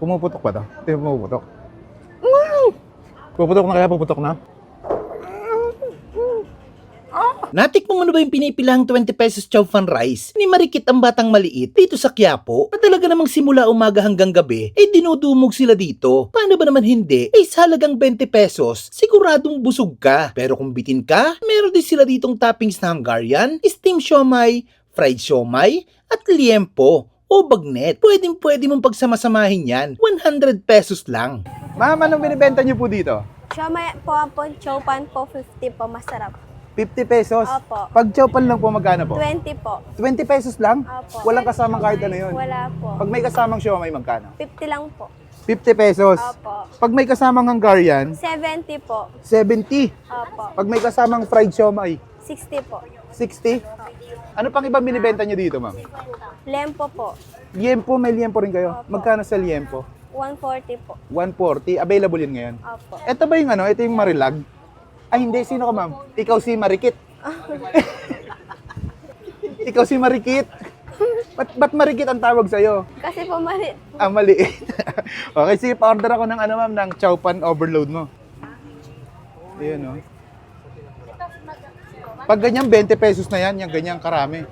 Pumuputok ba to? Ito yung pumuputok. Puputok na kaya? Puputok na? Natikman mo na ba yung pinipilahang 20 pesos chow fan rice ni Marikit ang batang maliit dito sa Quiapo? Na talaga namang simula umaga hanggang gabi, dinudumog sila dito. Paano ba naman hindi? Sa halagang 20 pesos, siguradong busog ka. Pero kung bitin ka, meron din sila ditong toppings na Hungarian, steam siomai, fried siomai, at liempo o bagnet. Pwede mong pagsamasamahin yan. 100 pesos lang. Ma'am, anong binibenta niyo po dito? Siomai po po, chow pan po, 50 po, masarap. 50 pesos? Opo. Pag chow pan lang po, magkano po? 20 po. 20 pesos lang? Opo. Walang kasamang kahit ano yun? Wala po. Pag may kasamang siomai, magkano? 50 lang po. 50 pesos? Opo. Pag may kasamang Hungarian, 70 po. 70. Opo. Pag may kasamang fried siomai, 60 po. 60. Ano pang ibang binibenta niyo dito, ma'am? Lempo po. Liempo, may liempo rin kayo. Opo. Magkano sa liempo? 140 po. 140. Available yun ngayon. Opo. Ito ba yung ano? Ito yung Marilag? Ay, hindi. Sino ka, ma'am? Ikaw si Marikit. Ikaw si Marikit. Ba't Marikit ang tawag sa'yo? Kasi po mali. Ah, maliit. Okay, sige, pa-order ako ng ano, ma'am, ng chow pan overload mo. Ayan, oh. Pag ganyan, 20 pesos na yan, yung ganyang karami.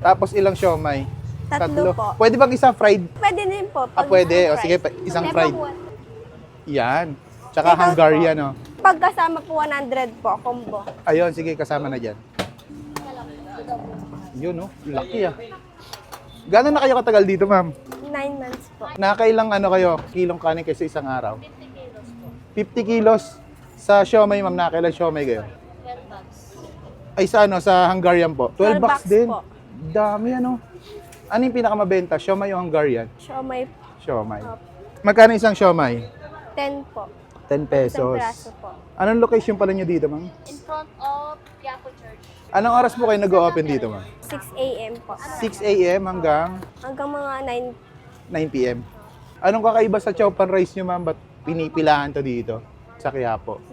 Tapos ilang siomai? Tatlo po. Pwede bang isa fried? Pwede din po. Ah, pwede. O sige, isang fried. Yan. Tsaka Ito Hungarian, oh. Pagkasama po 100 po, combo. Ayun, sige, kasama na dyan. Yun, oh. Laki, ah. Gano'n na kayo katagal dito, ma'am? 9 months po. Nakailang ano kayo, kilong kanin kayo sa isang araw? 50 kilos. Sa siomay, ma'am, nakailang siomay kayo? 12 bucks. Ay, sa ano, sa Hungarian po? 12 bucks bucks din. po. Dami, ano? Ano yung pinakamabenta? Siomay o Hungarian? Siomai Siomay. Opo. Magkano isang siomay? 10 po. 10 Isang pesos. braso po. Anong location pala nyo dito, ma'am? In front of Quiapo Church. Anong oras po kayo nag-open dito, ma'am? 6 a.m. po. 6 a.m. hanggang Hanggang mga 9 p.m. Anong kakaiba sa chow pan rice nyo, ma'am? Ba't pinipilahan to dito sa Quiapo?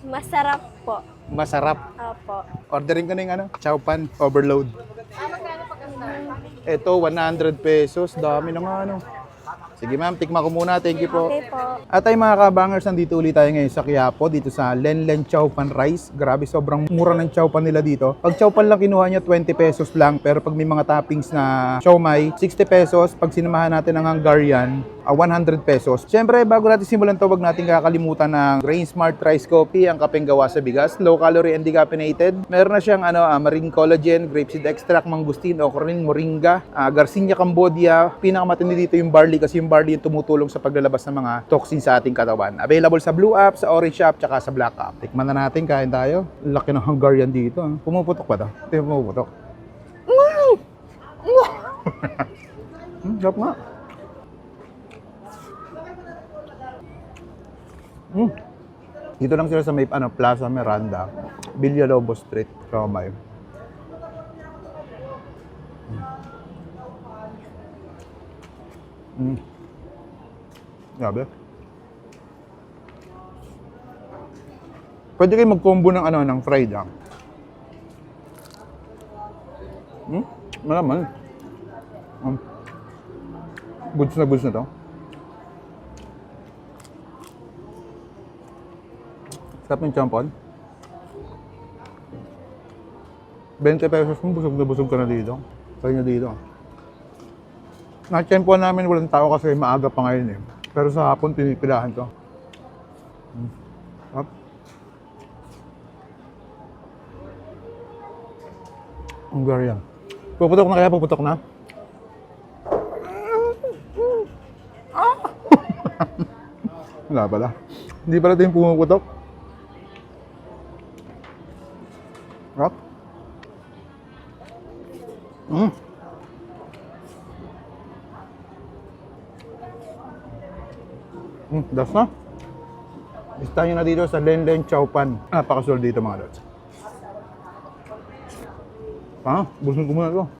9. Masarap po. Masarap. Opo. Ordering ko na yung ano, chow pan overload. Ito, 100 pesos. Dami na nga, ano. Sige, ma'am, tikma ko muna. Thank you po. Okay po. At ay mga kabangers, nandito ulit tayo ngayon sa Quiapo, dito sa Lenlen Chow Pan Rice. Grabe, sobrang mura ng chow pan nila dito. Pag chow pan lang kinuha niya, 20 pesos lang. Pero pag may mga toppings na siomai, 60 pesos. Pag sinamahan natin ng Hungarian, 100 pesos. Siyempre, bago natin simulan to, wag natin kakalimutan ng Grain Smart Rice Coffee, ang kapeng gawa sa bigas, low calorie and decaffeinated. Meron na siyang marine collagen, grapeseed extract, mangustin, ochrane, moringa, Garcinia Cambodia. Pinakamatindi dito yung barley kasi yung barley yung tumutulong sa paglalabas ng mga toxins sa ating katawan. Available sa Blue App, sa Orange App, tsaka sa Black App. Tikman na natin, kain tayo. Laki ng Hungarian dito. Pumuputok ba to? Ito yung pumuputok. Sarap nga. Dito lang sila sa may Plaza Miranda, Villalobos Street, Siomai. Grabe. Pwede kayo mag-combo ng ng fried lang. Malaman. Goods na to. Sarap ng champon. 20 pesos kung busog na busog ka na dito. Kaya nyo dito. Na-champon namin walang tao kasi maaga pa ngayon eh. Pero sa hapon pinipilahan to. Sarap. Hungarian. Puputok na kaya? Puputok na? Wala pala. Hindi pala ito yung pumuputok. Sarap. Das na. Bista nyo na dito sa Lenlen Chow Pan. Napakasol dito mga lods. Busog ko muna ito.